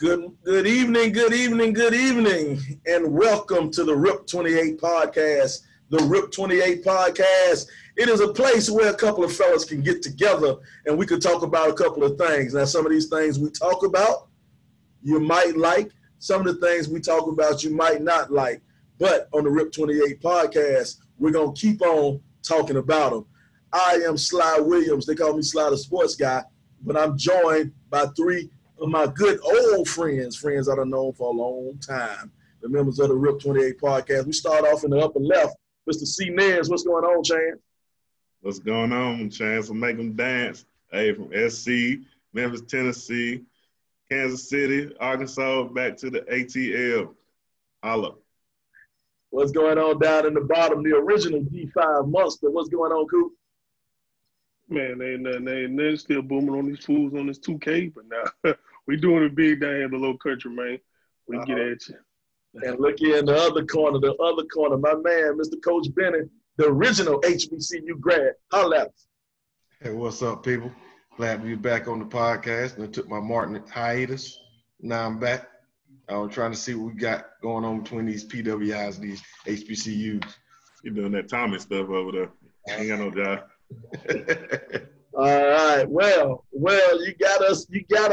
Good evening, and welcome to the RIP 28 podcast. The RIP 28 podcast, it is a place where a couple of fellas can get together and we can talk about a couple of things. Now, some of these things we talk about, you might like. Some of the things we talk about, you might not like. But on the RIP 28 podcast, we're going to keep on talking about them. I am Sly Williams. They call me Sly the Sports Guy, but I'm joined by three of my good old friends that I've known for a long time, the members of the RIP 28 podcast. We start off in the upper left. Mr. C. Nez, what's going on, Chance? What's going on, Chance? I'll make them dance. Hey, from SC, Memphis, Tennessee, Kansas City, Arkansas, back to the ATL. Holla. What's going on down in the bottom, the original D5 monster? What's going on, Coop? Man, ain't nothing still booming on these fools on this 2K, but now we doing it big down here in the low country, man. We can get at you. And look here in the other corner, my man, Mr. Coach Bennett, the original HBCU grad. Holla at us. Hey, what's up, people? Glad to be back on the podcast. I took my Martin hiatus. Now I'm back. I was trying to see what we got going on between these PWIs and these HBCUs. You doing that Tommy stuff over there. Ain't got no job. All right. Well, you got a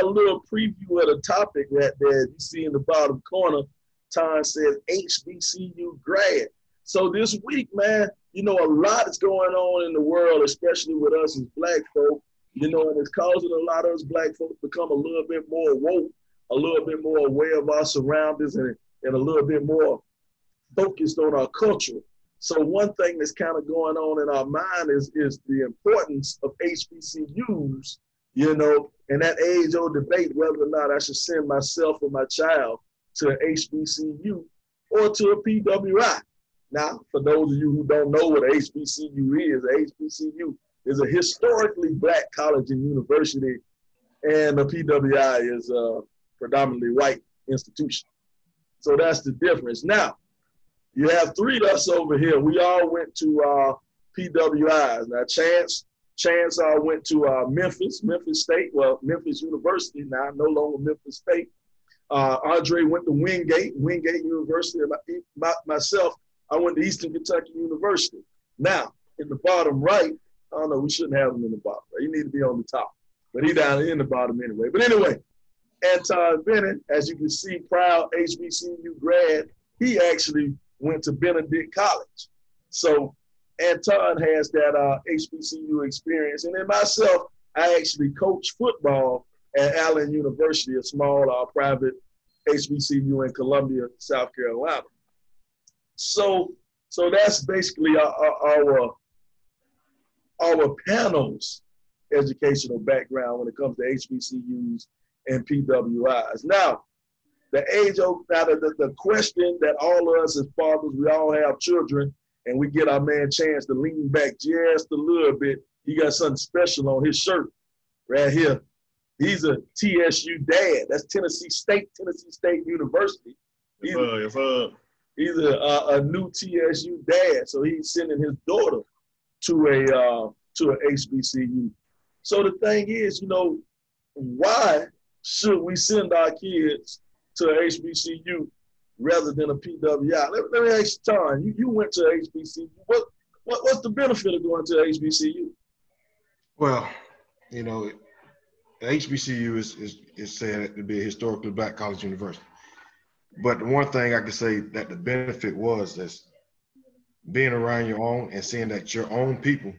little preview of the topic right there. You see in the bottom corner, Tom says HBCU grad. So this week, man, a lot is going on in the world, especially with us as black folk, and it's causing a lot of us black folks to become a little bit more woke, a little bit more aware of our surroundings, and a little bit more focused on our culture. So one thing that's kind of going on in our mind is the importance of HBCUs, and that age-old debate whether or not I should send myself or my child to an HBCU or to a PWI. Now, for those of you who don't know what a HBCU is a historically black college and university, and a PWI is a predominantly white institution. So that's the difference. Now, you have three of us over here. We all went to PWIs. Now, Chance went to Memphis State. Well, Memphis University now, no longer Memphis State. Andre went to Wingate University. Myself, I went to Eastern Kentucky University. Now, in the bottom right, I don't know, we shouldn't have him in the bottom. Right? He need to be on the top. But he down in the bottom anyway. But anyway, Anton Bennett, as you can see, proud HBCU grad, he actually went to Benedict College. So Anton has that HBCU experience. And then myself, I actually coach football at Allen University, a small private HBCU in Columbia, South Carolina. So that's basically our panel's educational background when it comes to HBCUs and PWIs. Now, the question that all of us as fathers, we all have children, and we get our man Chance to lean back just a little bit. He got something special on his shirt right here. He's a TSU dad. That's Tennessee State University. He's a new TSU dad, so he's sending his daughter to a HBCU. So the thing is, why should we send our kids to a HBCU rather than a PWI? Let me ask you, Tom. You went to a HBCU. What's the benefit of going to a HBCU? Well, the HBCU is said to be a historically black college university. But the one thing I can say that the benefit was is being around your own and seeing that your own people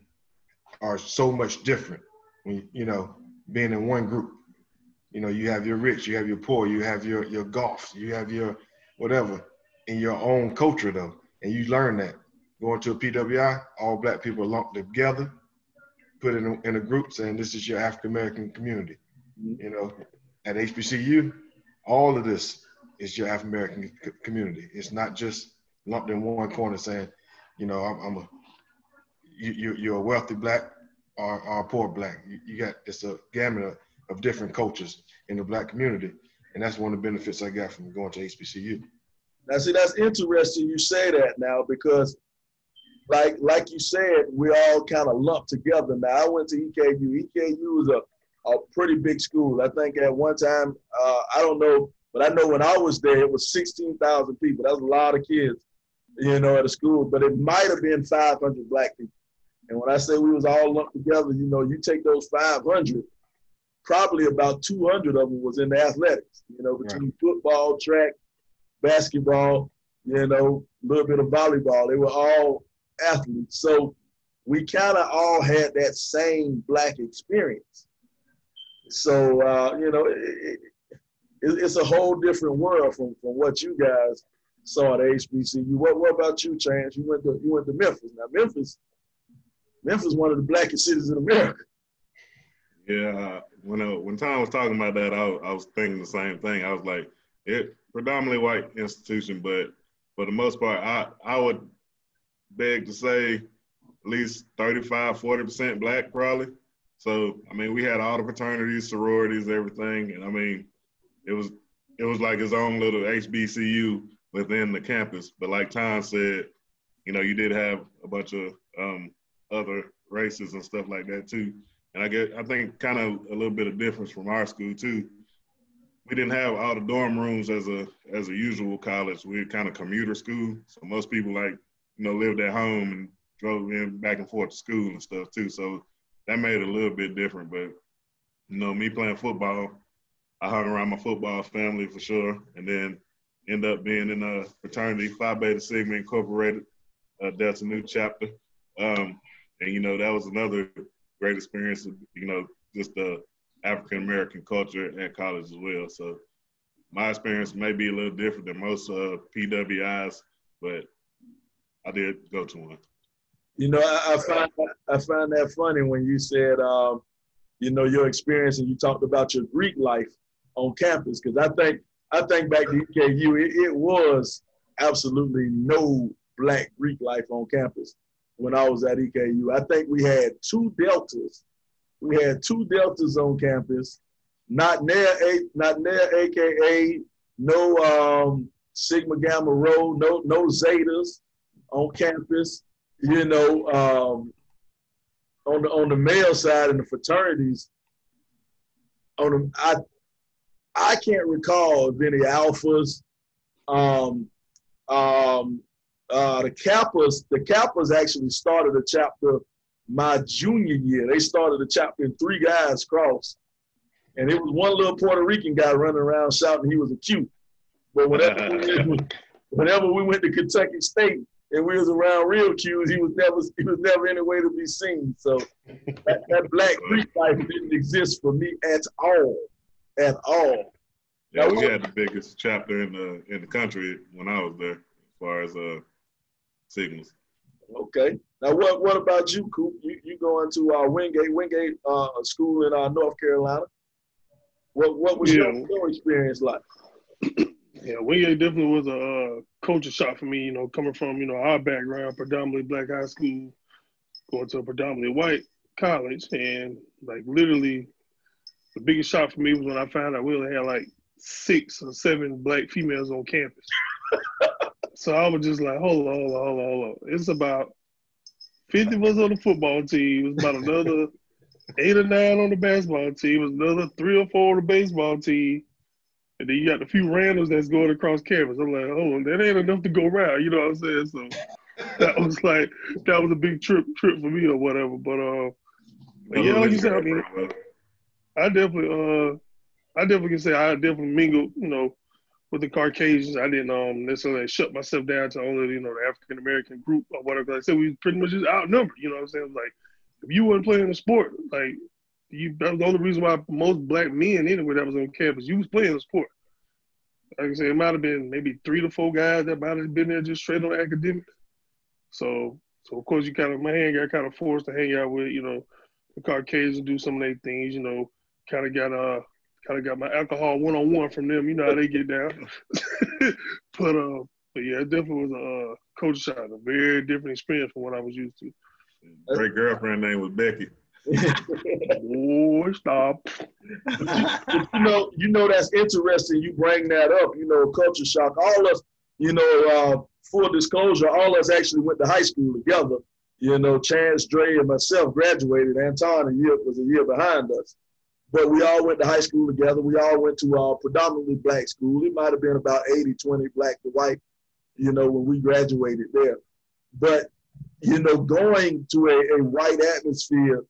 are so much different. When, being in one group, you have your rich, you have your poor, you have your golf, you have your whatever in your own culture though. And you learn that. Going to a PWI, all black people are lumped together, put in a group saying this is your African-American community. At HBCU, all of this is your African-American community. It's not just lumped in one corner saying, you're a wealthy black or a poor black. It's a gamut of different cultures in the black community. And that's one of the benefits I got from going to HBCU. Now, see, that's interesting you say that now because like you said, we all kind of lumped together. Now, I went to EKU. EKU is a pretty big school. I think at one time, I don't know But I know when I was there, it was 16,000 people. That's a lot of kids, at a school. But it might have been 500 black people. And when I say we was all lumped together, you take those 500, probably about 200 of them was in the athletics, between football, track, basketball, a little bit of volleyball. They were all athletes. So we kind of all had that same black experience. So, it's a whole different world from what you guys saw at HBCU. What about you, Chance? You went to Memphis. Now, Memphis is one of the blackest cities in America. Yeah, when Tom was talking about that, I was thinking the same thing. I was like, it predominantly white institution, but for the most part, I would beg to say at least 35-40% black probably. So I mean, we had all the fraternities, sororities, everything, and I mean, it was like his own little HBCU within the campus. But like Tom said, you did have a bunch of other races and stuff like that too. And I think kind of a little bit of difference from our school too. We didn't have all the dorm rooms as a usual college. We were kind of commuter school, so most people lived at home and drove in back and forth to school and stuff too. So that made it a little bit different. But me playing football, I hung around my football family for sure, and then end up being in a fraternity, Phi Beta Sigma Incorporated, Delta Nu chapter. And that was another great experience of, just the African-American culture at college as well. So my experience may be a little different than most PWIs, but I did go to one. I find that funny when you said, your experience, and you talked about your Greek life on campus, because I think back to EKU, it was absolutely no black Greek life on campus when I was at EKU. I think we had two deltas. We had two deltas on campus, not near AKA, no Sigma Gamma Rho, no Zetas on campus. On the male side in the fraternities, I can't recall of any alphas. The Kappas actually started a chapter my junior year. They started a chapter in 3 guys cross. And it was one little Puerto Rican guy running around shouting he was a Q. But whenever we went to Kentucky State and we was around real Qs, he was never anywhere to be seen. So that black Greek life didn't exist for me at all. At all. Yeah, we had the biggest chapter in the country when I was there, as far as Sigmas. Okay. Now, what about you, Coop? You going to Wingate school in North Carolina? What was your experience like? Yeah, Wingate definitely was a culture shock for me. Coming from our background, predominantly black high school, going to a predominantly white college, and like literally, the biggest shock for me was when I found out we only had like 6 or 7 black females on campus. So I was just like, hold on. It's about 50 of us on the football team. It was about another 8 or 9 on the basketball team. It was another 3 or 4 on the baseball team. And then you got a few randoms that's going across campus. I'm like, hold on, that ain't enough to go around. You know what I'm saying? So that was a big trip for me or whatever. But yeah, like you said, I mean, I definitely can say I definitely mingled, with the Caucasians. I didn't necessarily shut myself down to only, the African American group or whatever. Like I said, we was pretty much just outnumbered. You know what I'm saying? Like, if you weren't playing a sport, like that was the only reason why most black men anyway that was on campus, you was playing a sport. Like I said, it might have been maybe 3 to 4 guys that might have been there just straight on academics. So of course my hand got kind of forced to hang out with, the Caucasians, do some of their things, kind of got my alcohol one-on-one from them. You know how they get down. but yeah, it definitely was a culture shock, a very different experience from what I was used to. Great girlfriend name was Becky. Oh, stop. That's interesting. You bring that up, culture shock. All us, full disclosure, all us actually went to high school together. Chance, Dre, and myself graduated. Anton was a year behind us. but we all went to high school together. We all went to a predominantly black school. It might have been about 80-20 black to white, you know, when we graduated there. But, you know, going to a white atmosphere,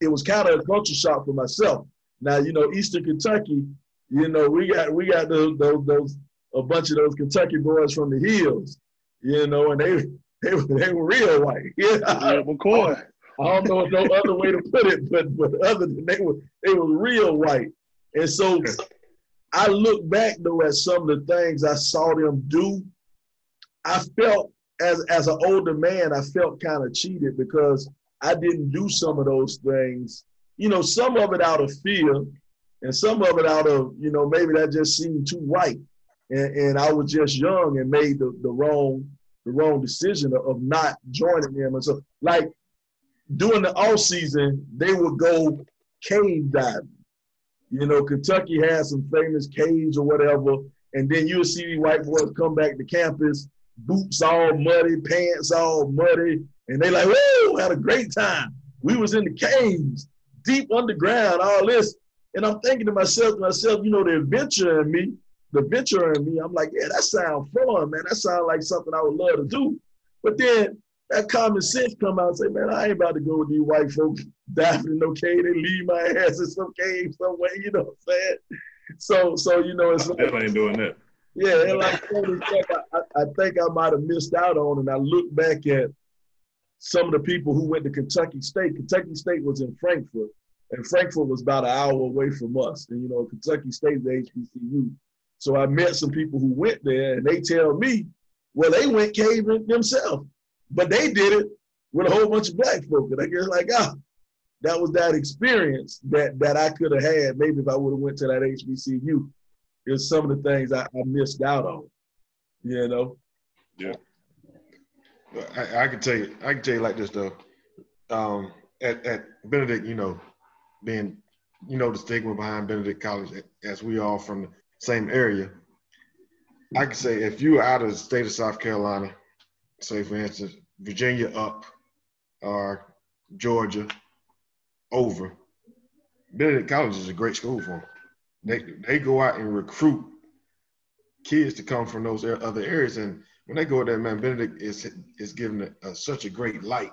it was kind of a culture shock for myself. Now, you know, Eastern Kentucky, you know, we got those a bunch of those Kentucky boys from the hills, you know, and they were real white. Yeah, of course. I don't know no other way to put it, but other than they were real white. And so I look back though at some of the things I saw them do. I felt as an older man, I felt kind of cheated because I didn't do some of those things. You know, some of it out of fear, and some of it out of, you know, maybe that just seemed too white. And I was just young and made the wrong decision of not joining them. And so, like, during the off season, they would go cave diving. You know, Kentucky has some famous caves or whatever, and then you'll see these white boys come back to campus, boots all muddy, pants all muddy, and they like, whoa, had a great time. We was in the caves, deep underground, all this. And I'm thinking to myself, you know, the adventure in me, I'm like, yeah, that sounds fun, man. That sounds like something I would love to do. But then that common sense come out and say, man, I ain't about to go with these white folks diving in no cave and leave my ass in some cave somewhere, you know what I'm saying? So you know, it's like, I ain't doing that. Yeah, and like I think I might have missed out on, and I look back at some of the people who went to Kentucky State. Kentucky State was in Frankfort, and Frankfort was about an hour away from us. And, you know, Kentucky State is the HBCU. So I met some people who went there, and they tell me, well, they went caving themselves. But they did it with a whole bunch of black folk. And I guess like, that was that experience that I could have had maybe if I would have went to that HBCU. It's some of the things I missed out on, you know? Yeah. I can tell you like this though. At Benedict, you know, being, you know, the stigma behind Benedict College, as we all from the same area, I can say if you are out of the state of South Carolina, say for instance, Virginia up or Georgia over, Benedict College is a great school for them. They go out and recruit kids to come from those other areas, and when they go there, man, Benedict is given such a great light.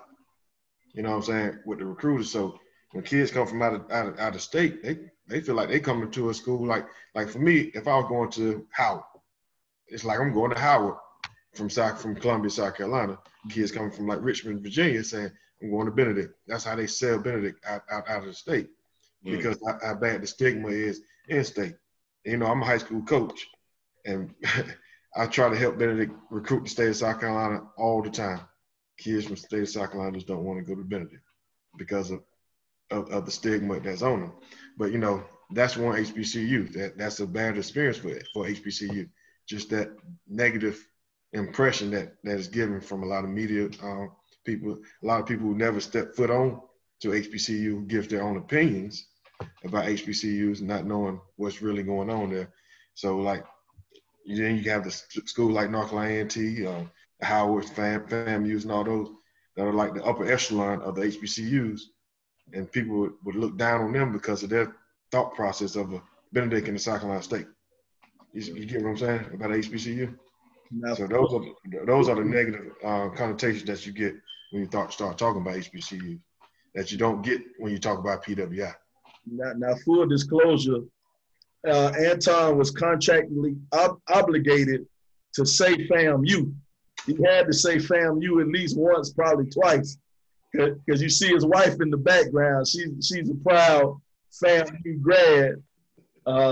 You know what I'm saying, with the recruiters. So when kids come from out of state, they feel like they coming to a school like for me, if I was going to Howard, it's like I'm going to Howard from Columbia, South Carolina. Kids coming from like Richmond, Virginia, saying I'm going to Benedict. That's how they sell Benedict out of the state, because how bad the stigma is in state. You know, I'm a high school coach, and I try to help Benedict recruit the state of South Carolina all the time. Kids from the state of South Carolina just don't want to go to Benedict because of the stigma that's on them. But, you know, that's one HBCU. That's a bad experience for HBCU. Just that negative impression that is given from a lot of media people, a lot of people who never step foot on to HBCU give their own opinions about HBCUs, not knowing what's really going on there. So, like, then you have the school like North Carolina A&T, Howard, FAMUs, and all those that are like the upper echelon of the HBCUs, and people would look down on them because of their thought process of a Benedict and the South Carolina State. You get what I'm saying about HBCU? So those are the negative connotations that you get when you start talking about HBCU that you don't get when you talk about PWI. Now, full disclosure, Anton was contractually obligated to say FAMU. He had to say FAMU at least once, probably twice, because you see his wife in the background. She's a proud FAMU grad.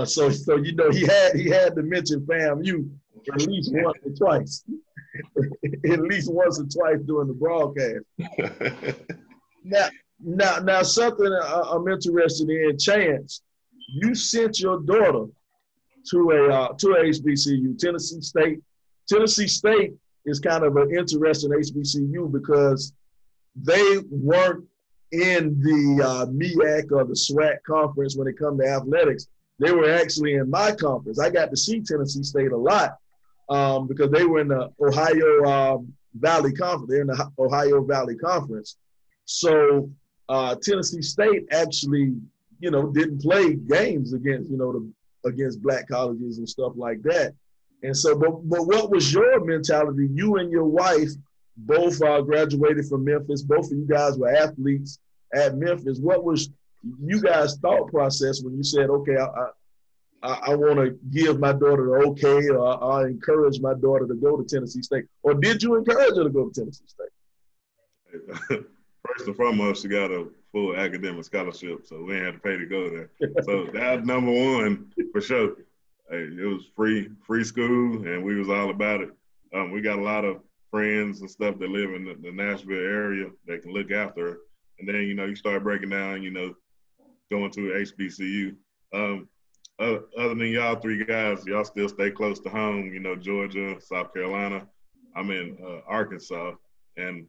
So you know he had to mention FAMU at least once or twice, at least once or twice during the broadcast. Now something I'm interested in, Chance. You sent your daughter to a HBCU, Tennessee State. Tennessee State is kind of an interesting HBCU because they weren't in the MEAC or the SWAC conference when it comes to athletics. They were actually in my conference. I got to see Tennessee State a lot because they were in the Ohio Valley Conference. They're in the Ohio Valley Conference. So Tennessee State actually, you know, didn't play games against, you know, against black colleges and stuff like that. And so, but what was your mentality? You and your wife both graduated from Memphis. Both of you guys were athletes at Memphis. What was you guys' thought process when you said, okay, I want to give my daughter the okay, or I encourage my daughter to go to Tennessee State? Or did you encourage her to go to Tennessee State? First and foremost, she got a full academic scholarship, so we ain't had to pay to go there. So that's number one for sure. Hey, it was free school, and we was all about it. We got a lot of friends and stuff that live in the Nashville area that can look after her. And then, you know, you start breaking down, you know, going to an HBCU. Other than y'all three guys, y'all still stay close to home, you know, Georgia, South Carolina. I'm in Arkansas, and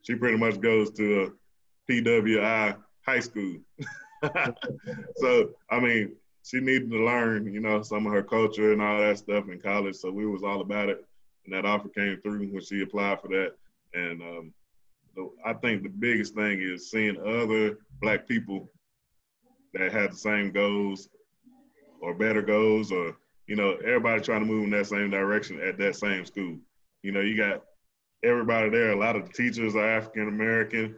she pretty much goes to a PWI high school. So, I mean, she needed to learn, you know, some of her culture and all that stuff in college. So we was all about it. And that offer came through when she applied for that. And I think the biggest thing is seeing other Black people that had the same goals or better goals, or, you know, everybody trying to move in that same direction at that same school. You know, you got everybody there. A lot of the teachers are African-American.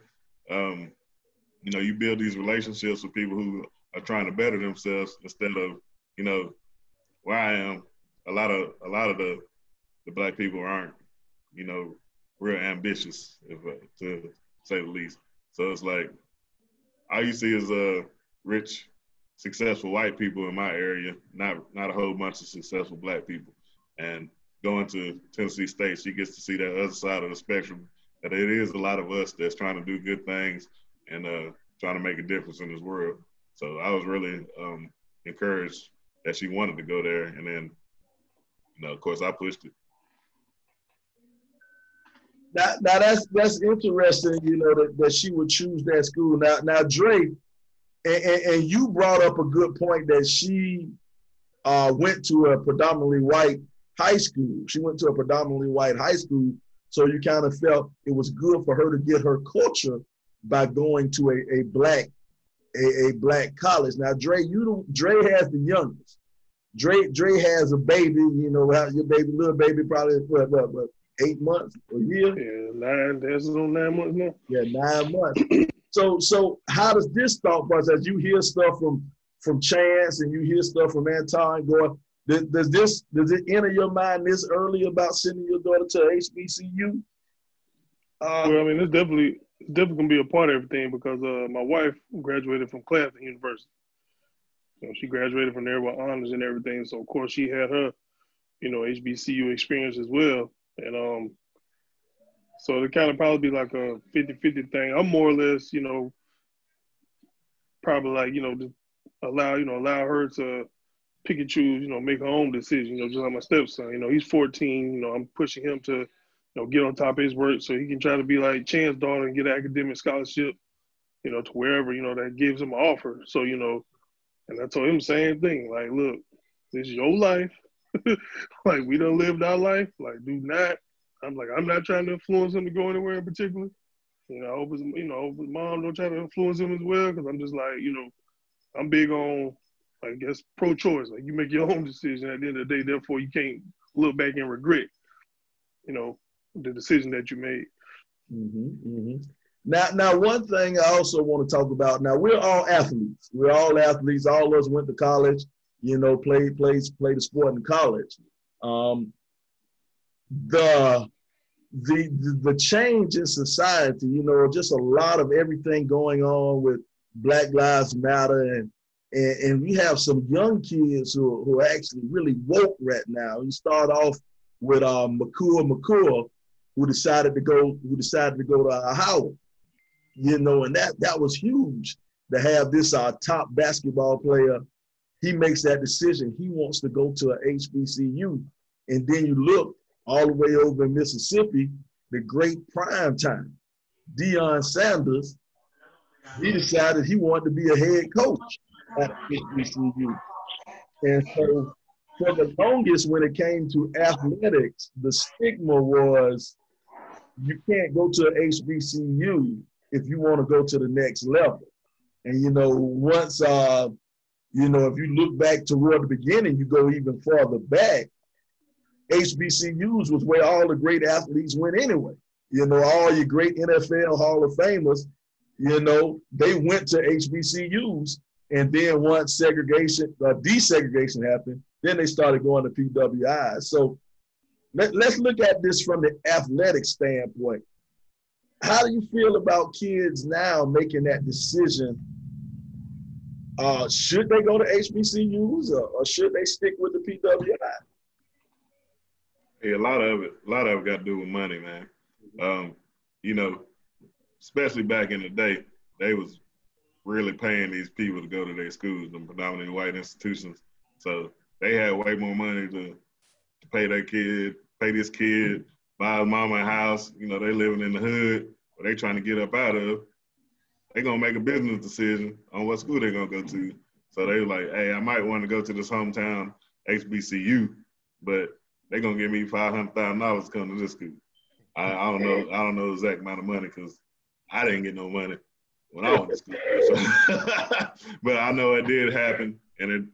You know, you build these relationships with people who are trying to better themselves instead of, you know, where I am. A lot of the Black people aren't, you know, real ambitious, to say the least. So it's like, all you see is rich, successful white people in my area, not a whole bunch of successful Black people. And going to Tennessee State, she gets to see that other side of the spectrum, that it is a lot of us that's trying to do good things and trying to make a difference in this world. So I was really encouraged that she wanted to go there. And then, you know, of course, I pushed it. Now that's interesting, you know, that she would choose that school. Now Dre, and you brought up a good point that she went to a predominantly white high school. She went to a predominantly white high school, so you kind of felt it was good for her to get her culture by going to a black college. Now Dre has the youngest. Dre has a baby. You know, your little baby probably what 8 months, a year? Yeah, 9. That's on 9 months now. Yeah, 9 months. So how does this thought process? You hear stuff from Chance and you hear stuff from Anton going. Does it enter your mind this early about sending your daughter to HBCU? Well, I mean, it's definitely gonna be a part of everything because my wife graduated from Claflin University. You know, she graduated from there with honors and everything. So of course she had her, you know, HBCU experience as well. And so it kind of probably be like a 50-50 thing. I'm more or less, you know, probably like, you know, just allow her to pick and choose, you know, make her own decision, you know, just like my stepson. You know, he's 14, you know, I'm pushing him to, you know, get on top of his work so he can try to be like Chan's daughter and get an academic scholarship, you know, to wherever, you know, that gives him an offer. So, you know, and I told him the same thing, like, look, this is your life. Like, we done lived our life. Like, I'm not trying to influence him to go anywhere in particular. You know, I hope his mom don't try to influence him as well, because I'm just like, you know, I'm big on, I guess, pro-choice. Like, you make your own decision at the end of the day, therefore you can't look back and regret, you know, the decision that you made. Mm-hmm, mm-hmm. Now, one thing I also want to talk about, now we're all athletes. We're all athletes. All of us went to college, you know, played the sport in college. The change in society, you know, just a lot of everything going on with Black Lives Matter, and we have some young kids who are actually really woke right now. You start off with McCool, who decided to go to Howard, you know, and that was huge to have this top basketball player. He makes that decision. He wants to go to a HBCU. And then you look all the way over in Mississippi, the great prime time. Deion Sanders, he decided he wanted to be a head coach at HBCU. And so for the longest, when it came to athletics, the stigma was you can't go to a HBCU if you want to go to the next level. And, once, if you look back toward the beginning, you go even farther back, HBCUs was where all the great athletes went anyway. All your great NFL Hall of Famers, they went to HBCUs. And then once desegregation happened, then they started going to PWIs. So let's look at this from the athletic standpoint. How do you feel about kids now making that decision? Should they go to HBCUs or should they stick with the PWI? Yeah, a lot of it got to do with money, man. Especially back in the day, they was really paying these people to go to their schools, them predominantly white institutions. So they had way more money to pay their kid, pay this kid, buy his mama a house. They living in the hood, but they trying to get up out of. They gonna make a business decision on what school they gonna go to. So they were like, hey, I might want to go to this hometown HBCU, but they gonna give me $500,000 to come to this school. I don't know the exact amount of money because I didn't get no money when I went to school. So, but I know it did happen, and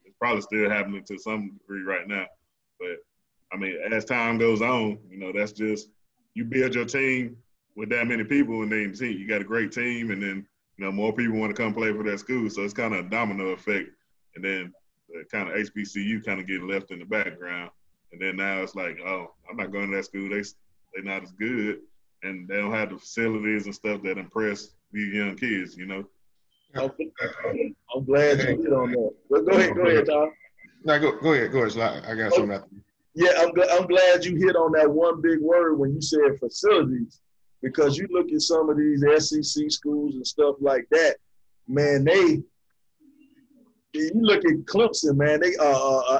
it's probably still happening to some degree right now. But I mean, as time goes on, that's just you build your team with that many people, and then you got a great team, and then more people want to come play for that school. So it's kind of a domino effect, and then the kind of HBCU kind of get left in the background, and then now it's like, oh, I'm not going to that school. They're not as good, and they don't have the facilities and stuff that impress these young kids. I'm glad you hit on that. But go ahead, Tom. No, go ahead. So I got something after you. Yeah, I'm glad you hit on that one big word when you said facilities, because you look at some of these SEC schools and stuff like that, man, you look at Clemson, man,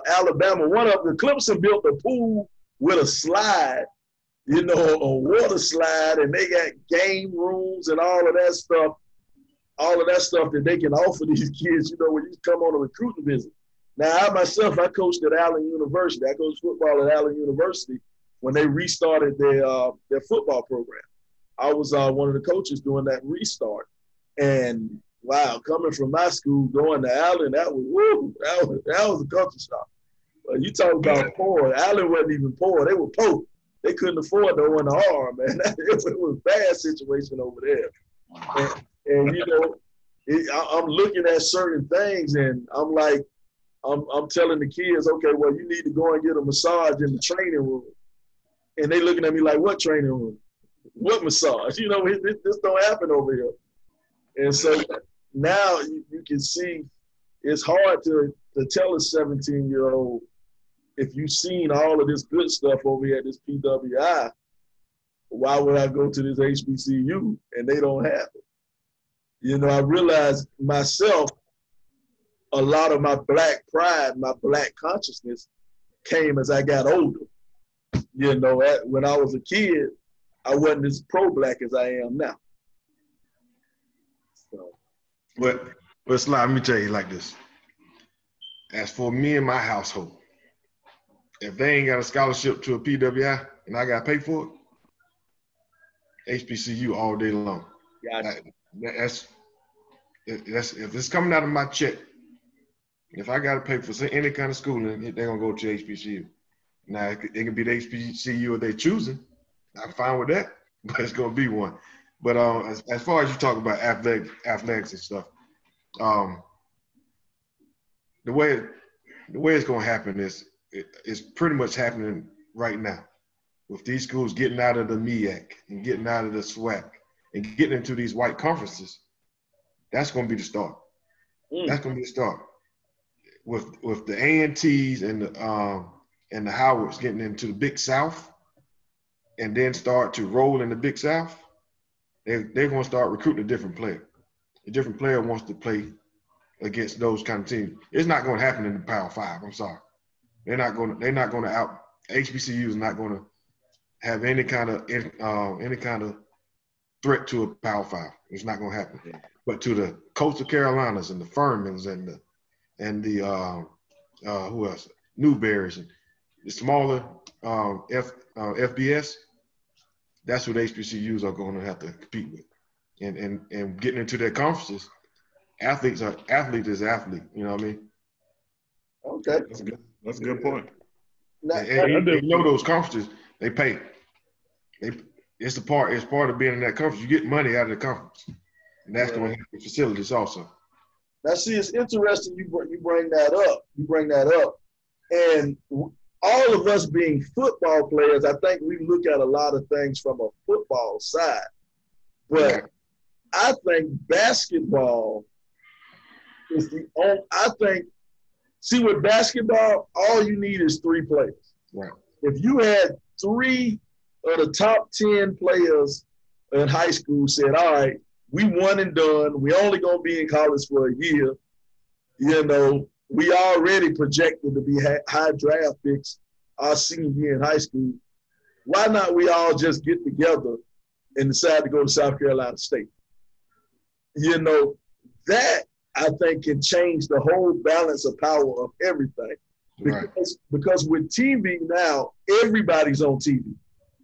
Alabama, Clemson built a pool with a slide, a water slide, and they got game rooms and all of that stuff that they can offer these kids, when you come on a recruiting visit. Now, I coached at Allen University. I coached football at Allen University when they restarted their football program. I was one of the coaches doing that restart. And, wow, coming from my school, going to Allen, that was a culture shock. You talk about poor. Allen wasn't even poor. They were poor. They couldn't afford no one to harm, man. It was a bad situation over there. And I'm looking at certain things, and I'm like, I'm telling the kids, okay, well, you need to go and get a massage in the training room. And they looking at me like, what training room? What massage? This don't happen over here. And so now you can see it's hard to tell a 17-year-old, if you've seen all of this good stuff over here at this PWI, why would I go to this HBCU? And they don't have it. I realized myself, a lot of my black pride, my black consciousness came as I got older. When I was a kid, I wasn't as pro-black as I am now. So. But Sly, let me tell you like this. As for me and my household, if they ain't got a scholarship to a PWI and I got to pay for it, HBCU all day long. Gotcha. That's if it's coming out of my check. If I got to pay for any kind of schooling, they're going to go to HBCU. Now, it can be the HBCU if they're choosing. I'm fine with that, but it's going to be one. But as far as you talk about athletics and stuff, the way it's going to happen is it's pretty much happening right now with these schools getting out of the MEAC and getting out of the SWAC and getting into these white conferences. That's going to be the start. That's going to be the start. With the A&Ts and the Howards getting into the Big South and then start to roll in the Big South, they're going to start recruiting a different player. A different player wants to play against those kind of teams. It's not going to happen in the Power Five. I'm sorry. They're not going to out. HBCU is not going to have any kind of threat to a Power Five. It's not going to happen. Yeah. But to the Coastal Carolinas and the Furmans and the who else? Newberries and the smaller FBS, that's what HBCUs are going to have to compete with. And getting into their conferences, athlete is athlete. You know what I mean? Okay. That's a good point. And you know those conferences, they pay. It's part of being in that conference. You get money out of the conference, and that's going to help the facilities also. Now, see, it's interesting you bring that up. And all of us being football players, I think we look at a lot of things from a football side. But I think basketball is see, with basketball, all you need is 3 players. Right. If you had 3 of the top 10 players in high school said, all right, we one and done. We only going to be in college for a year. You know, we already projected to be high draft picks our senior year in high school. Why not we all just get together and decide to go to South Carolina State? You know, that I think can change the whole balance of power of everything. Because with TV now, everybody's on TV.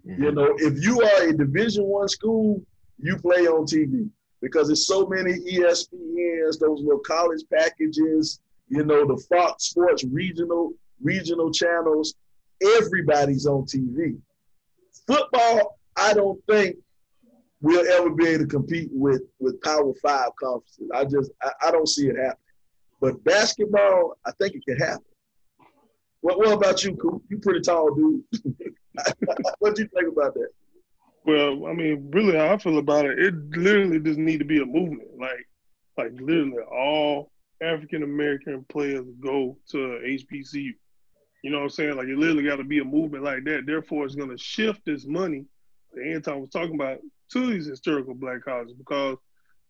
Mm-hmm. You know, if you are a Division I school, you play on TV because there's so many ESPNs, those little college packages, you know, the Fox Sports regional channels, everybody's on TV. Football, I don't think we'll ever be able to compete with Power 5 conferences. I don't see it happening. But basketball, I think it can happen. What about you, Coop? You pretty tall, dude. What do you think about that? Well, I mean, really how I feel about it, it literally just need to be a movement. Like literally all African-American players go to HBCU. You know what I'm saying? Like it literally got to be a movement like that. Therefore, it's going to shift this money that Anton was talking about to these historical black colleges because,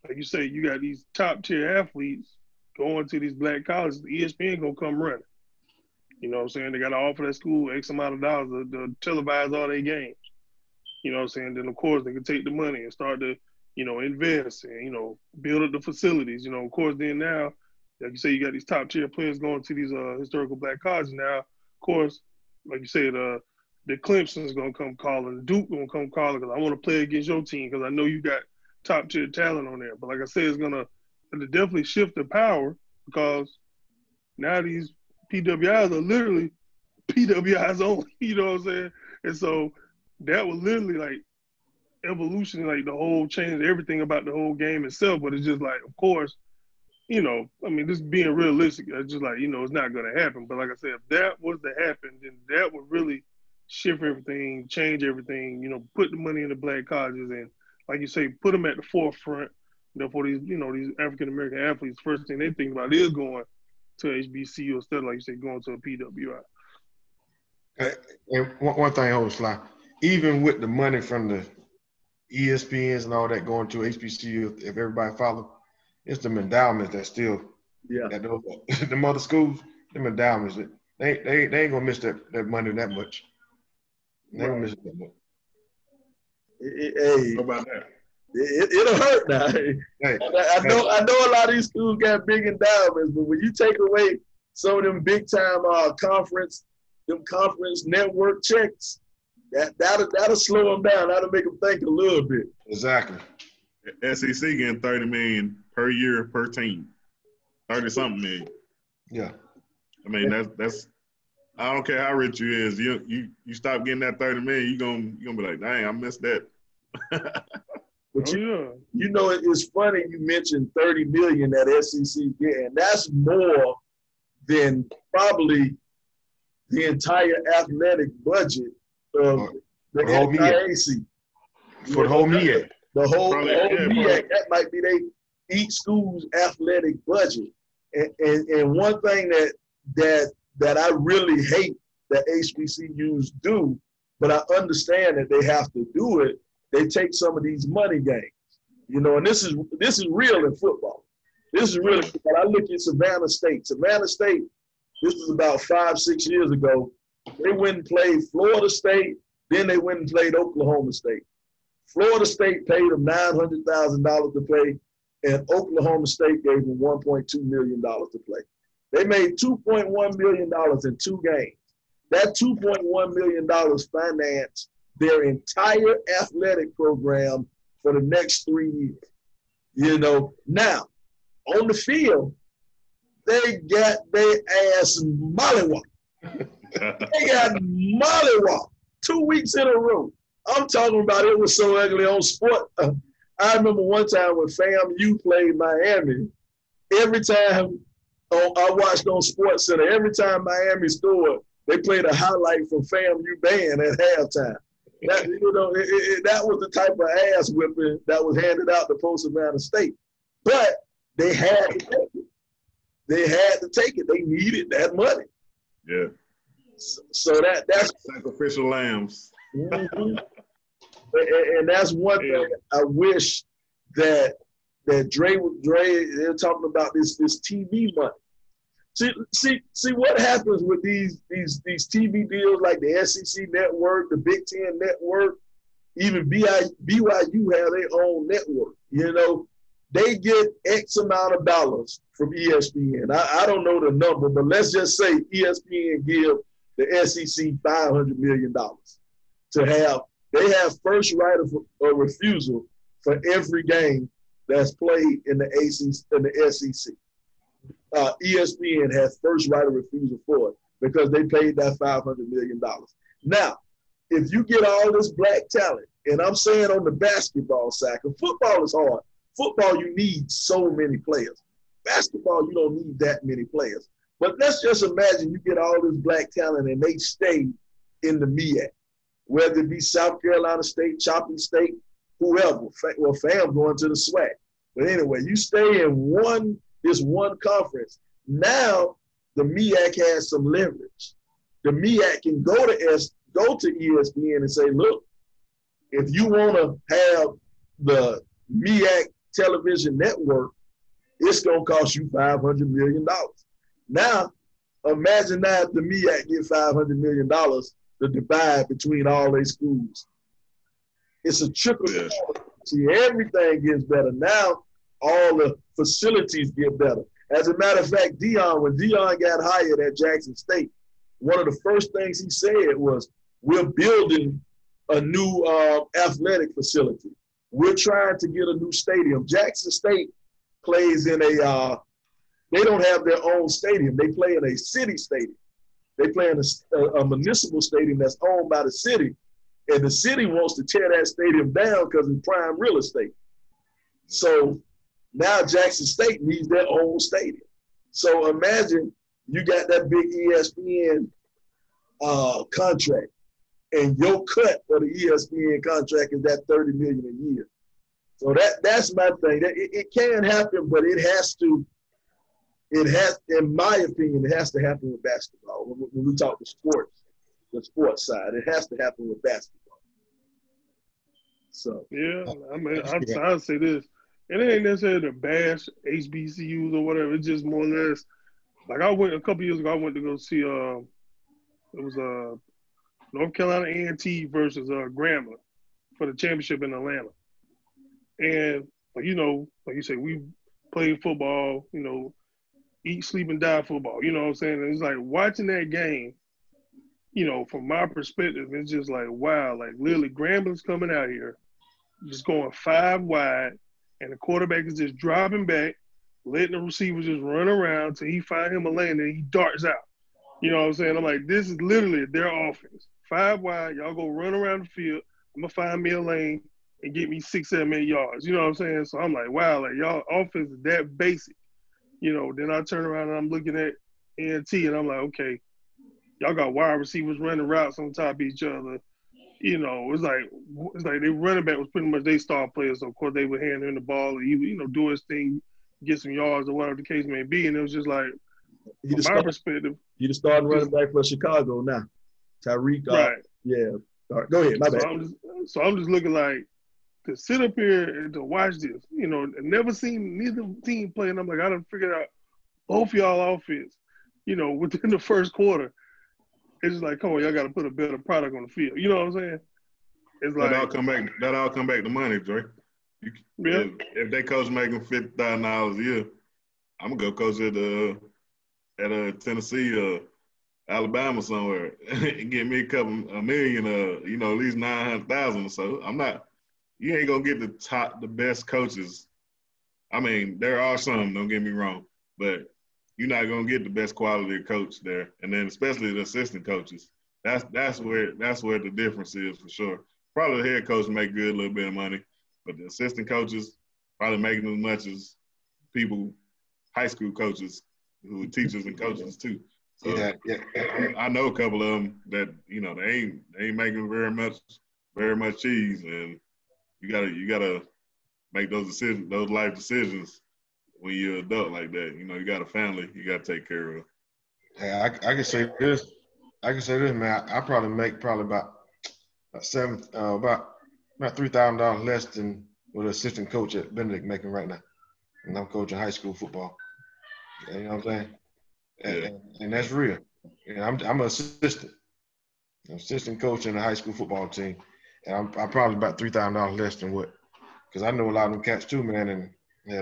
like you say, you got these top-tier athletes going to these black colleges. The ESPN going to come running. You know what I'm saying? They got to offer that school X amount of dollars to televise all their games. You know what I'm saying? Then, of course, they can take the money and start to, you know, invest and, you know, build up the facilities. You know, of course, then now, like you say, you got these top-tier players going to these historical black colleges. Now, of course, like you said, the Clemson's going to come calling. Duke going to come calling because I want to play against your team because I know you got top-tier talent on there. But like I said, it's going to definitely shift the power because now these PWIs are literally PWIs only. You know what I'm saying? And so that was literally like evolution, like the whole change, everything about the whole game itself. But it's just like, of course, you know, I mean, just being realistic, it's just like, you know, it's not going to happen. But like I said, if that was to happen, then that would really shift everything, change everything, you know, put the money in the black colleges and, like you say, put them at the forefront. Therefore, these, you know, these African-American athletes, first thing they think about is going to HBCU instead of, like you say, going to a PWI. And one thing, hold Sly, even with the money from the ESPNs and all that going to HBCU, if everybody follow, it's the endowments that still, that those, the mother schools, them endowments, they ain't gonna miss that money that much. They ain't gonna miss it that much. Hey, How about that? It'll hurt now. Hey, I know a lot of these schools got big endowments, but when you take away some of them big time conference network checks, that'll slow them down. That'll make them think a little bit. Exactly. SEC getting $30 million per year per team, 30-something million. Yeah. I mean that's. I don't care how rich you is. You stop getting that $30 million, you gonna be like, dang, I missed that. But you know, it's funny you mentioned $30 million that SEC get, and that's more than probably the entire athletic budget of the NIAC. For the whole MEAC. The whole MEAC, that might be each school's athletic budget. And one thing that I really hate that HBCUs do, but I understand that they have to do it, they take some of these money games. You know, and this is real in football. This is really, I look at Savannah State. Savannah State, this was about 5-6 years ago. They went and played Florida State, then they went and played Oklahoma State. Florida State paid them $900,000 to play, and Oklahoma State gave them $1.2 million to play. They made $2.1 million in 2 games. That $2.1 million financed their entire athletic program for the next 3 years. You know, now, on the field, they got their ass mollywop. They got mollywop 2 weeks in a row. I'm talking about it was so ugly on sport. I remember one time when FAMU played Miami. Every time I watched on Sports Center, every time Miami scored, they played a highlight from FAMU band at halftime. That, that was the type of ass whipping that was handed out to Post-Savannah State. But they had to take it. They had to take it. They needed that money. Yeah. So that's sacrificial lambs. Mm-hmm. And that's one thing I wish that Dre, they're talking about this TV money. See what happens with these TV deals like the SEC network, the Big Ten network, even BYU have their own network. You know, they get X amount of dollars from ESPN. I don't know the number, but let's just say ESPN give the SEC $500 million to have. They have first right of refusal for every game that's played in the SEC. ESPN has first right of refusal for it because they paid that $500 million. Now, if you get all this black talent, and I'm saying on the basketball side, because football is hard. Football, you need so many players. Basketball, you don't need that many players. But let's just imagine you get all this black talent and they stay in the MEAC, whether it be South Carolina State, Chopping State, whoever. Well, FAM going to the SWAC. But anyway, you stay in this one conference. Now the MEAC has some leverage. The MEAC can go to ESPN and say, look, if you want to have the MEAC television network, it's going to cost you $500 million. Now, imagine that if the MEAC get $500 million to divide between all their schools. It's a trickle. Yeah. See, everything gets better. Now, all the facilities get better. As a matter of fact, when Dion got hired at Jackson State, one of the first things he said was, we're building a new athletic facility. We're trying to get a new stadium. Jackson State plays in they don't have their own stadium. They play in a city stadium. They play in a municipal stadium that's owned by the city. And the city wants to tear that stadium down because it's prime real estate. So now Jackson State needs their own stadium. So imagine you got that big ESPN contract, and your cut for the ESPN contract is that $30 million a year. So that's my thing. It can happen, but it has, in my opinion, it has to happen with basketball. When we talk the sports side, it has to happen with basketball. So yeah, I mean, I'd say this. It ain't necessarily to bash HBCUs or whatever. It's just more or less like a couple years ago. I went to go see it was North Carolina A&T versus Grambling for the championship in Atlanta. And like you say, we played football. Eat, sleep, and die football. You know what I'm saying? And it's like watching that game. From my perspective, it's just like wow. Like literally, Grambling's coming out here, just going 5 wide. And the quarterback is just dropping back, letting the receivers just run around till he find him a lane and he darts out. You know what I'm saying? I'm like, this is literally their offense. 5 wide, y'all go run around the field. I'm going to find me a lane and get me 6, 7, 8 yards. You know what I'm saying? So I'm like, wow, like y'all offense is that basic. Then I turn around and I'm looking at A&T and I'm like, okay, y'all got wide receivers running routes on top of each other. It's like their running back was pretty much their star player. So of course they would hand him the ball and he would, do his thing, get some yards or whatever the case may be. And it was just like, from my perspective, you the starting running back for Chicago now, Tyreek. Right. Yeah. All right, go ahead. My bad. So I'm just looking like to sit up here and to watch this. Never seen neither team play, and I'm like, I done figured out both y'all offense. Within the first quarter. It's just like, come on, y'all got to put a better product on the field. You know what I'm saying? It's like that all come back to money, Dre. If they coach making $50,000 a year, I'm gonna go coach at Tennessee or Alabama somewhere and get me a million, at least 900,000 or so. You ain't gonna get the best coaches I mean, there are some, don't get me wrong, but you're not gonna get the best quality of coach there. And then especially the assistant coaches. That's where the difference is for sure. Probably the head coach make good a little bit of money, but the assistant coaches probably making as much as people, high school coaches who are teachers and coaches too. So Yeah. I know a couple of them that, they ain't making very much cheese, and you gotta make those decisions, those life decisions when you're an adult like that. You got a family you gotta take care of. Yeah, I can say this. Man. I probably make about $3,000 less than what an assistant coach at Benedict making right now, and I'm coaching high school football. You know what I'm saying? And that's real. I'm an assistant coach in a high school football team, and I'm probably about $3,000 less than what, because I know a lot of them cats too, man, and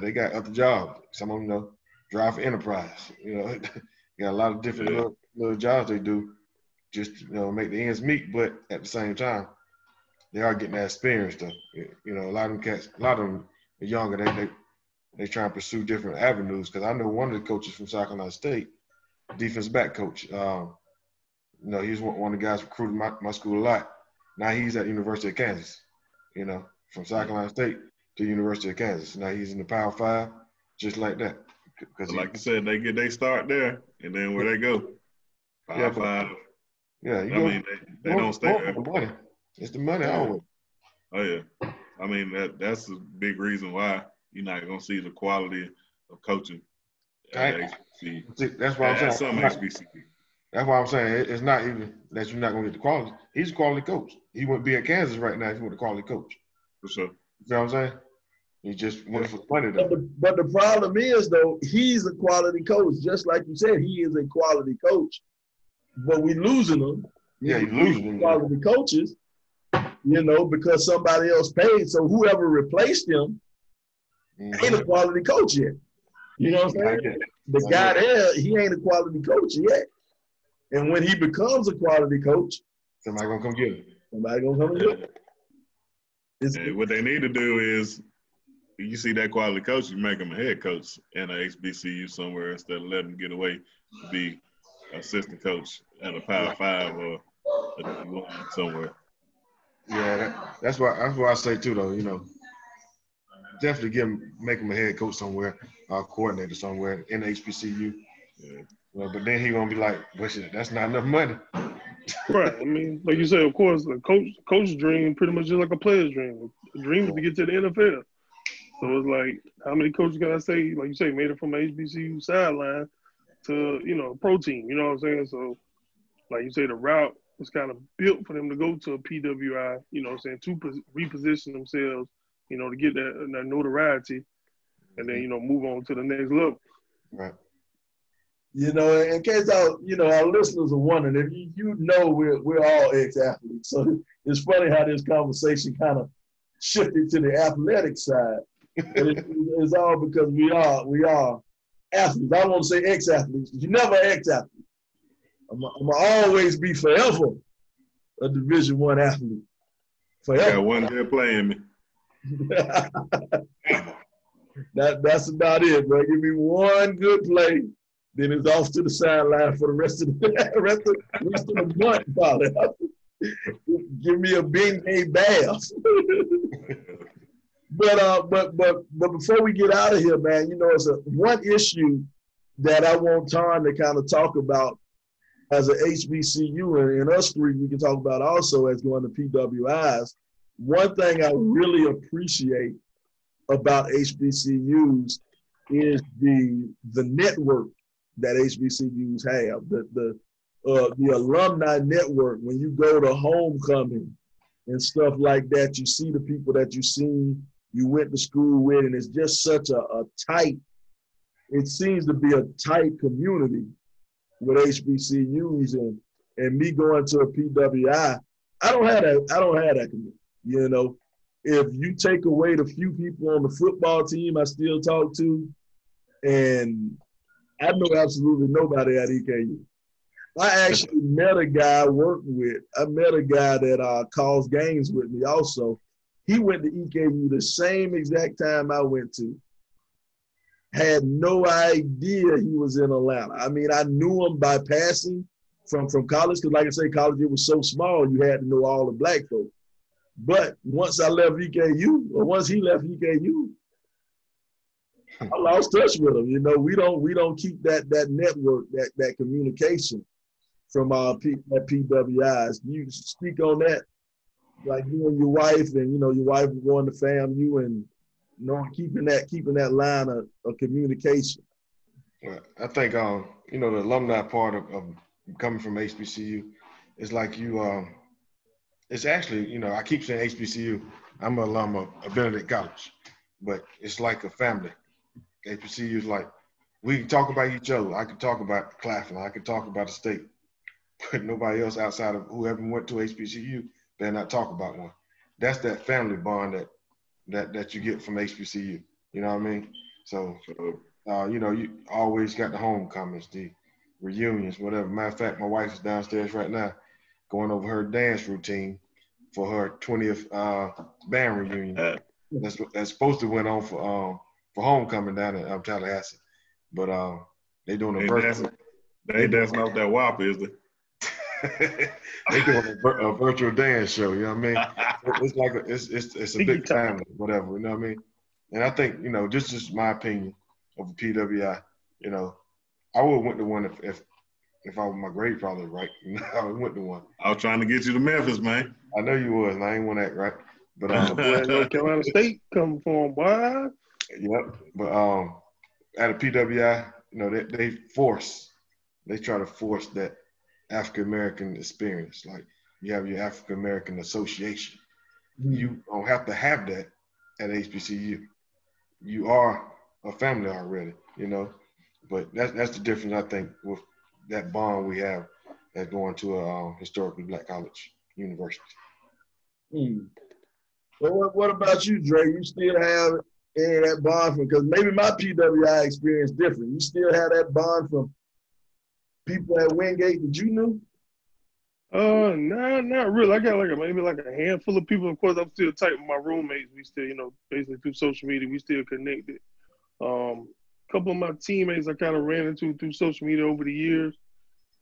they got other jobs. Some of them drive for Enterprise. Got a lot of different little jobs they do just to make the ends meet, but at the same time, they are getting that experience though. A lot of them cats, a lot of them are younger. They try and pursue different avenues, because I know one of the coaches from South Carolina State, defense back coach. He was one of the guys recruited my school a lot. Now he's at the University of Kansas. From South Carolina State to the University of Kansas. Now he's in the Power 5, just like that. Like you said, they get their start there, and then where they go, Power 5. Yeah, they don't stay there. The money. It's the money always. Oh yeah, I mean that's a big reason why you're not gonna see the quality of coaching at HBCU. That's why I'm saying. Some HBCU. That's why I'm saying it's not even that you're not gonna get the quality. He's a quality coach. He wouldn't be at Kansas right now if he was a quality coach. For sure. You know what I'm saying? He just went for the money though. But the problem is though, he's a quality coach. Just like you said, he is a quality coach. But we losing him. Yeah, you're losing him. Quality coaches, because somebody else paid. So whoever replaced him ain't a quality coach yet. You know what I'm saying? The guy there, he ain't a quality coach yet. And when he becomes a quality coach, somebody gonna come get him. Somebody gonna come and get him. And what they need to do is, you see that quality coach, you make him a head coach in a HBCU somewhere instead of letting him get away to be assistant coach at a Power 5 or a D1 somewhere. Yeah, that's why I say too though. Definitely make him a head coach somewhere, coordinator somewhere in the HBCU. Yeah. But then he gonna be like, "Well, shit, that's not enough money." Right. I mean, like you said, of course, a coach's dream pretty much just like a player's dream. The dream is to get to the NFL. So it's like, how many coaches can I say, like you say, made it from an HBCU sideline to, pro team, you know what I'm saying? So, like you say, the route was kind of built for them to go to a PWI, you know what I'm saying, to reposition themselves, to get that notoriety and then, move on to the next level. Right. In case our listeners are wondering, if we're all ex-athletes. So it's funny how this conversation kind of shifted to the athletic side. But it's all because we are athletes. I won't say ex-athletes. You're never ex-athlete. I'm gonna always be forever a Division I athlete. Forever. Got one good play in me. That's about it, bro. Give me one good play, then it's off to the sideline for the rest of the month, probably. Give me a big bath. But before we get out of here, man, it's one issue that I want Tom to kind of talk about as an HBCU, and us three we can talk about also as going to PWIs. One thing I really appreciate about HBCUs is the network that HBCUs have, the alumni network. When you go to homecoming and stuff like that, you see the people that you went to school with, and it's just such a tight, it seems to be a tight community with HBCUs, and me going to a PWI, I don't have that community. If you take away the few people on the football team I still talk to, and I know absolutely nobody at EKU. I actually met a guy I worked with. I met a guy that calls games with me also. He went to EKU the same exact time I went to. had no idea he was in Atlanta. I mean, I knew him by passing from college, because like I say, college, it was so small, you had to know all the black folks. But once I left EKU, or once he left EKU, I lost touch with him. You know, we don't keep that network, that communication from our people at PWIs. You speak on that, like you and your wife, and you know your wife going to FAMU, and you know keeping that line of communication. Well, I think you know, the alumni part of coming from HBCU is like you it's actually, you know, I keep saying HBCU. I'm an alum of Benedict College, but it's like a family. HBCU is like, we can talk about each other. I can talk about Claflin. I can talk about the state, but nobody else outside of whoever went to HBCU better not talk about one. That's that family bond that you get from HBCU. You know what I mean? So, you know, you always got the homecomings, the reunions, whatever. Matter of fact, my wife is downstairs right now going over her dance routine for her 20th band reunion. That's supposed to went on for homecoming down in Tallahassee, but they doing a virtual. They ain't dancing off that WAP, is they? They doing a virtual dance show. You know what I mean? It's like it's a big family, whatever. You know what I mean? And I think, you know, just my opinion of the PWI. You know, I would have went to one if I was my grade probably right. I would went to one. I was trying to get you to Memphis, man. I know you was, and I ain't want that right. But North Carolina State come from, boy. Yep. But at a PWI, you know, they try to force that African American experience. Like you have your African American Association. You don't have to have that at HBCU. You are a family already, you know. But that's the difference, I think, with that bond we have at going to a historically black college university. Well, what about you, Dre? You still have that bond from, because maybe my PWI experience different. You still have that bond from people at Wingate that you knew? Nah, not really. I got maybe a handful of people. Of course, I'm still tight with my roommates. We still, you know, basically through social media, we still connected. A couple of my teammates I kind of ran into through social media over the years.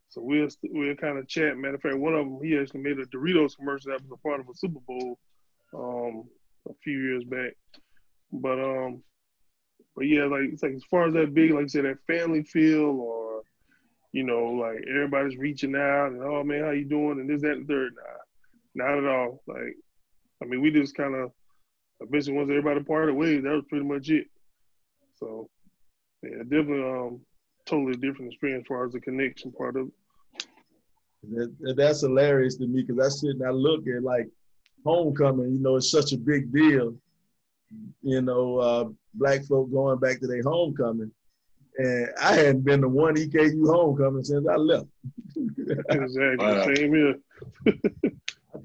So we'll kind of chat. Matter of fact, one of them, he actually made a Doritos commercial that was a part of a Super Bowl a few years back. But yeah, like it's like as far as that big, like you said, that family feel, or you know, like everybody's reaching out and, oh man, how you doing, and this, that, and third. Nah, not at all. Like, I mean, we just kind of eventually once everybody parted ways, that was pretty much it. So yeah, definitely totally different experience as far as the connection part of it. That's hilarious to me, because I sit and I look at like homecoming, you know, it's such a big deal. You know, black folk going back to their homecoming. And I hadn't been to one EKU homecoming since I left. Exactly. Same here. I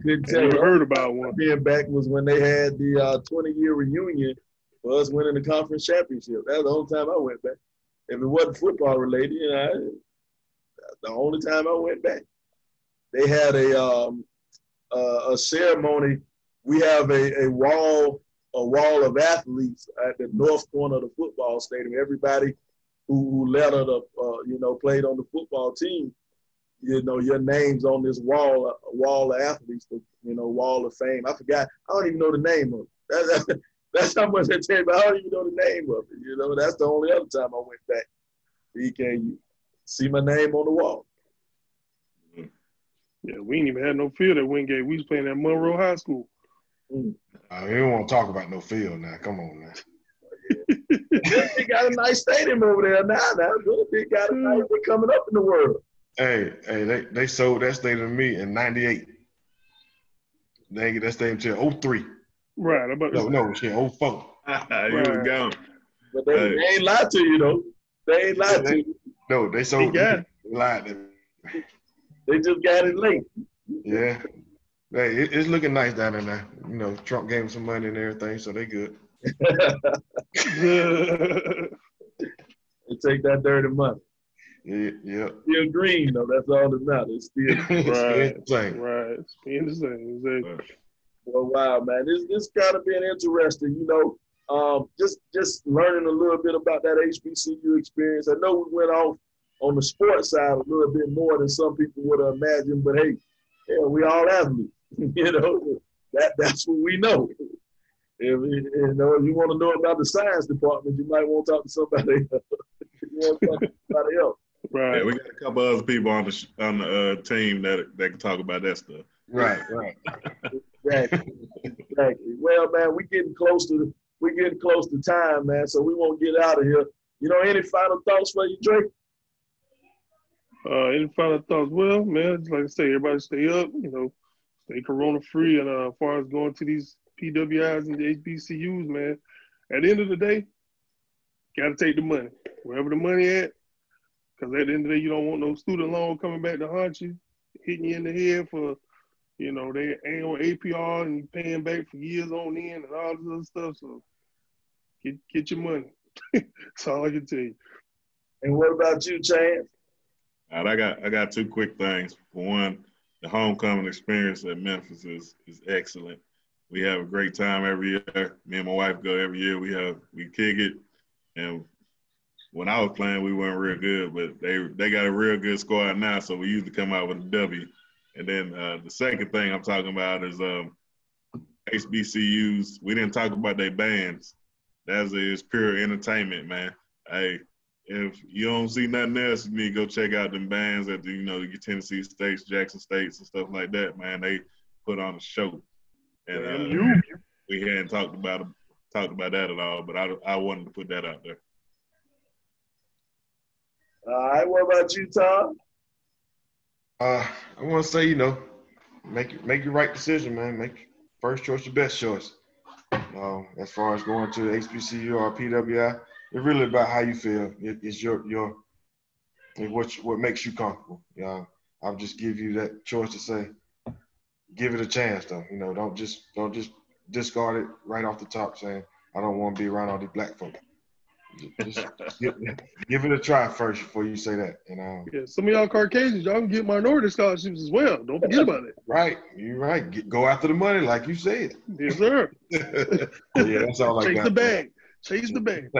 couldn't tell you. Heard about one. Being back was when they had the 20-year reunion for us winning the conference championship. That was the only time I went back. If it wasn't football related, you know, the only time I went back. They had a ceremony. We have a wall of athletes at the north corner of the football stadium. Everybody who lettered up, you know, played on the football team, you know, your name's on this wall of athletes, you know, wall of fame. I forgot. I don't even know the name of it. That's how much I tell you, but I don't even know the name of it. You know, that's the only other time I went back to EKU. See my name on the wall. Yeah, we ain't even had no field at Wingate. We was playing at Monroe High School. We don't want to talk about no field now. Come on now. They got a nice stadium over there now. They got a nice thing coming up in the world. Hey, they sold that stadium to me in '98. They ain't get that stadium till 03. Right. No, shit, 04. You was gone. But they ain't lied to you, though. They ain't lied to you. No, they sold it. Lied to me. They just got it late. Yeah. Hey, it's looking nice down there now. You know, Trump gave them some money and everything, so they good. They take that dirty money. Yeah. Still green, though. That's all that matters. Still right. Right. It's being the same. Exactly. Well, wow, man. This kind of been interesting. You know, Just learning a little bit about that HBCU experience. I know we went off on the sports side a little bit more than some people would have imagined, but hey, yeah, we all athletes. That's what we know. If you want to know about the science department, you might want to talk to somebody else. You want to talk to somebody else. Right. Yeah, we got a couple other people on the team that can talk about that stuff. Right. Exactly. Well, man, we're getting close to time, man. So we won't get out of here. Any final thoughts for you, Drake? Any final thoughts? Well, man, just like I say, everybody stay up. Stay corona free. And as far as going to these PWIs and the HBCUs, man, at the end of the day, gotta take the money wherever the money at. Because at the end of the day, you don't want no student loan coming back to haunt you, hitting you in the head for, they ain't on APR and you paying back for years on end and all this other stuff. So get your money. That's all I can tell you. And what about you, Chance? All right, I got two quick things. For one, the homecoming experience at Memphis is excellent. We have a great time every year. Me and my wife go every year. We kick it, and when I was playing, we weren't real good, but they got a real good squad now, so we usually come out with a W. And then the second thing I'm talking about is HBCUs. We didn't talk about their bands. That is pure entertainment, man. Hey, if you don't see nothing else, you need to go check out them bands at your Tennessee States, Jackson States, and stuff like that, man. They put on a show. And we hadn't talked about that at all, but I wanted to put that out there. All right, what about you, Tom? I want to say, make your right decision, man. Make first choice your best choice. As far as going to HBCU or PWI, it's really about how you feel. It's what makes you comfortable. I'll just give you that choice to say, give it a chance, though. Don't just discard it right off the top, saying I don't want to be around all these black folks. Just give it a try first before you say that. Yeah, some of y'all Caucasians, y'all can get minority scholarships as well. Don't forget about it. Right, you're right. Go after the money, like you said. Yes, sir. Yeah, that's all I got. Chase the bag.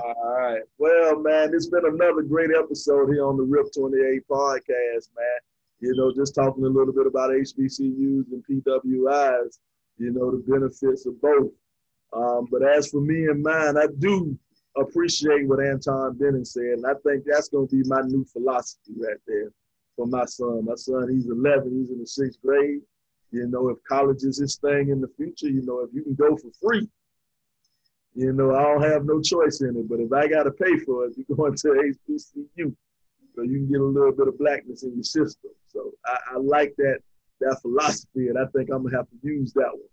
All right. Well, man, it's been another great episode here on the RIP 28 podcast, man. Just talking a little bit about HBCUs and PWIs, the benefits of both. But as for me and mine, I do appreciate what Anton Bennett said, and I think that's going to be my new philosophy right there for my son. My son, he's 11, he's in the 6th grade. If college is his thing in the future, if you can go for free, I don't have no choice in it. But if I got to pay for it, you're going to HBCU, so you can get a little bit of blackness in your system. So I like that philosophy, and I think I'm going to have to use that one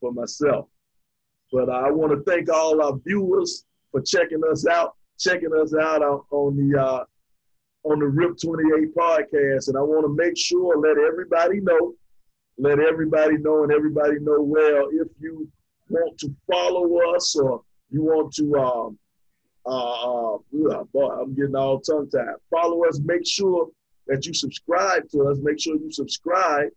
for myself. But I want to thank all our viewers for checking us out on the RIP 28 podcast. And I want to make sure, let everybody know, and everybody know well, if you want to follow us or you want to, I'm getting all tongue-tied. Follow us, make sure that you subscribe to us. Make sure you subscribe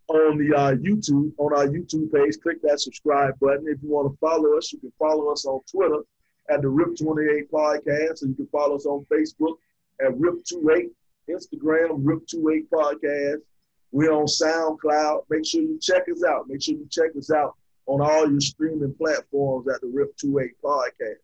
on the YouTube, on our YouTube page. Click that subscribe button. If you want to follow us, you can follow us on Twitter at the RIP 28 podcast, and you can follow us on Facebook at RIP 28, Instagram RIP 28 podcast. We're on SoundCloud. Make sure you check us out. Make sure you check us out on all your streaming platforms at the RIP 28 podcast.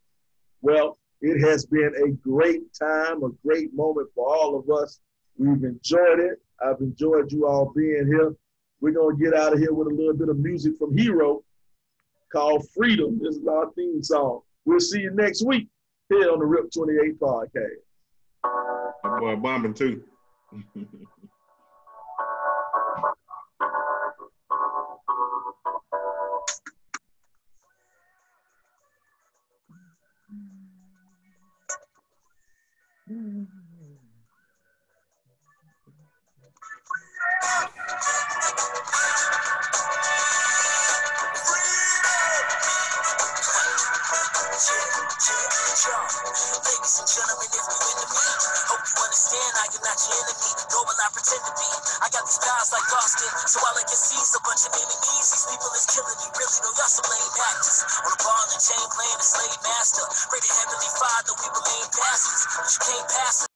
Well, it has been a great time, a great moment for all of us. We've enjoyed it. I've enjoyed you all being here. We're going to get out of here with a little bit of music from Hero called Freedom. This is our theme song. We'll see you next week here on the RIP 28 podcast. That boy bombing too. Ladies and gentlemen, if you into me, hope you understand I am not your enemy, nor will I pretend to be. I got these guys like Austin, so all I can see is a bunch of enemies. These people is killing me, really, no, y'all some lame actors. On a ball and chain playing a slave master. Pray to Heavenly Father, we remain bastards, but you can't pass it.